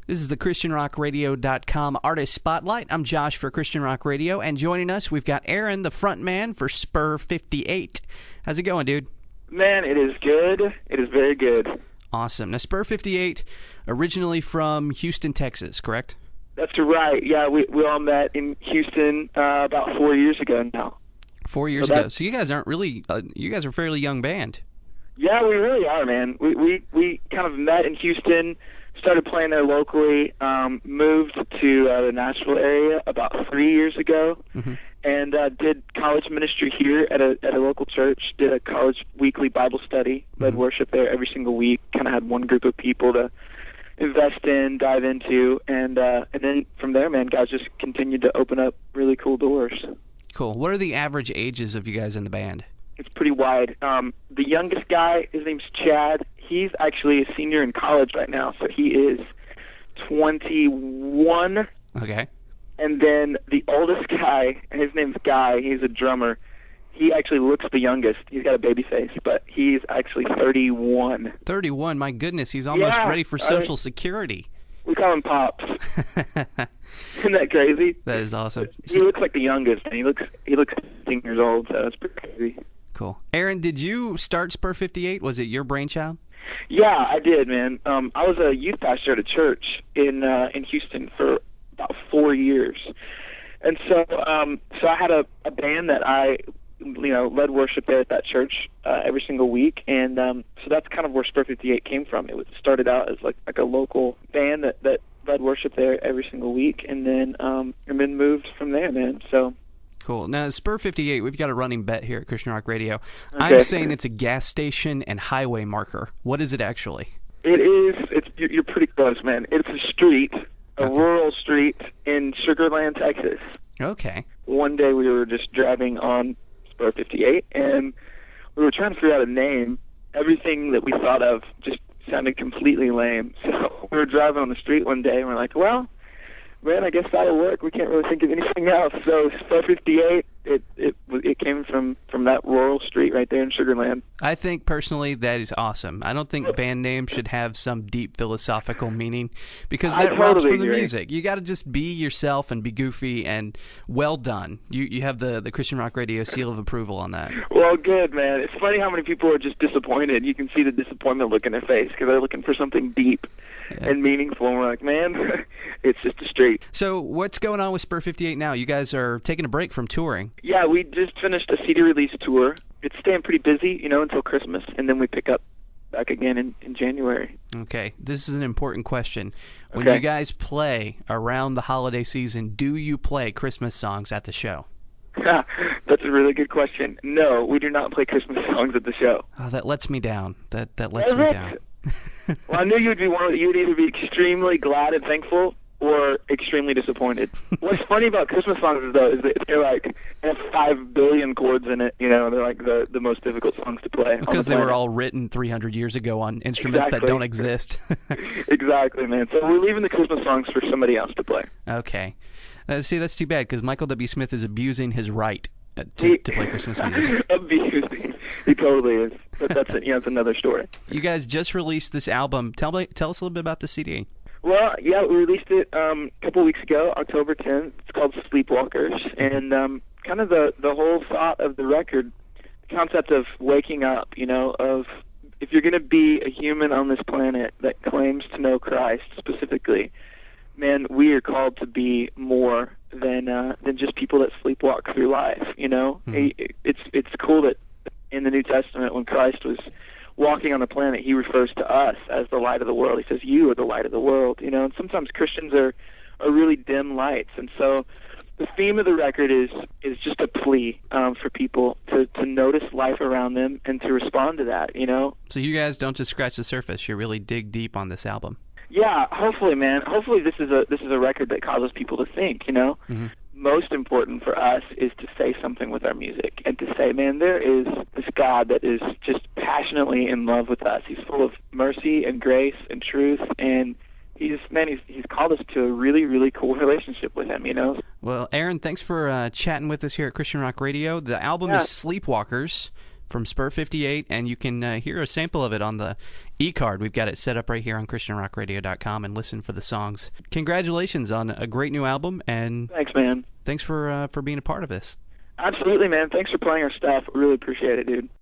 This is the ChristianRockRadio.com Artist Spotlight. I'm Josh for Christian Rock Radio, and joining us, we've got Aaron, the front man for SPUR58. How's it going, dude? Man, it is good. It is very good. Awesome. Now, SPUR58, originally from Houston, Texas, correct? That's right. Yeah, we all met in Houston about 4 years ago now. 4 years ago. So you guys aren't really, you guys are a fairly young band. Yeah, we really are, man. We kind of met in Houston, started playing there locally, moved to the Nashville area about 3 years ago, and did college ministry here at a local church, did a college weekly Bible study, led worship there every single week, kind of had one group of people to invest in, dive into, and then from there, man, God just continued to open up really cool doors. Cool. What are the average ages of you guys in the band? It's pretty wide. The youngest guy, his name's Chad. He's actually a senior in college right now, so he is 21. Okay. And then the oldest guy, his name's Guy. He's a drummer. He actually looks the youngest. He's got a baby face, but he's actually 31. 31, my goodness. He's almost ready for Social Security. We call him Pops. Isn't that crazy? That is awesome. He looks like the youngest, and he looks 16 years old, so it's pretty crazy. Cool. Aaron, did you start SPUR58? Was it your brainchild? Yeah, I did, man. I was a youth pastor at a church in Houston for about 4 years, and so I had a band that I led worship there at that church every single week, and so that's kind of where SPUR58 came from. It started out as like a local band that led worship there every single week, and then moved from there, man. So. Cool. Now, SPUR58, we've got a running bet here at Christian Rock Radio. Okay. I'm saying it's a gas station and highway marker. What is it actually? It is. You're pretty close, man. It's a street, a rural street in Sugar Land, Texas. Okay. One day we were just driving on SPUR58, and we were trying to figure out a name. Everything that we thought of just sounded completely lame. So we were driving on the street one day, and we're like, well, man, I guess that'll work. We can't really think of anything else. So SPUR58, it came from that rural street right there in Sugar Land. I think personally that is awesome. I don't think band names should have some deep philosophical meaning because that robs from the music. You got to just be yourself and be goofy, and well done. You have the Christian Rock Radio seal of approval on that. Well, good, man. It's funny how many people are just disappointed. You can see the disappointment look in their face because they're looking for something deep and meaningful, and we're like, man, it's just a street. So what's going on with SPUR58 now? You guys are taking a break from touring. Yeah, we just finished a CD release tour. It's staying pretty busy, until Christmas, and then we pick up back again in January. Okay, this is an important question. When you guys play around the holiday season, do you play Christmas songs at the show? That's a really good question. No, we do not play Christmas songs at the show. Oh, that lets me down. That lets me down. Well, I knew you'd be you'd either be extremely glad and thankful or extremely disappointed. What's funny about Christmas songs, though, is that they're like, they have 5 billion chords in it. They're like the most difficult songs to play. Because they were all written 300 years ago on instruments that don't exist. Exactly, man. So we're leaving the Christmas songs for somebody else to play. Okay. See, that's too bad, because Michael W. Smith is abusing his right to play Christmas music. Abusing. He totally is. But that's it's another story. You guys just released this album. Tell us a little bit about the CD. Well, yeah, we released it a couple weeks ago, October 10th. It's called Sleepwalkers, and kind of the whole thought of the record, the concept of waking up, of if you're going to be a human on this planet that claims to know Christ specifically, man, we are called to be more than just people that sleepwalk through life. It's cool that in the New Testament, when Christ was walking on the planet, he refers to us as the light of the world. He says, you are the light of the world, and sometimes Christians are really dim lights. And so the theme of the record is just a plea for people to notice life around them and to respond to that, So you guys don't just scratch the surface. You really dig deep on this album. Yeah, hopefully, man. Hopefully this is a record that causes people to think, Most important for us is to say something with our music and to say, man, there is this God that is just passionately in love with us. He's full of mercy and grace and truth, and he's called us to a really, really cool relationship with him, Well, Aaron, thanks for chatting with us here at Christian Rock Radio. The album is Sleepwalkers. from SPUR58, and you can hear a sample of it on the e-card. We've got it set up right here on ChristianRockRadio.com, and listen for the songs. Congratulations on a great new album, and thanks, man. Thanks for being a part of this. Absolutely, man. Thanks for playing our stuff. Really appreciate it, dude.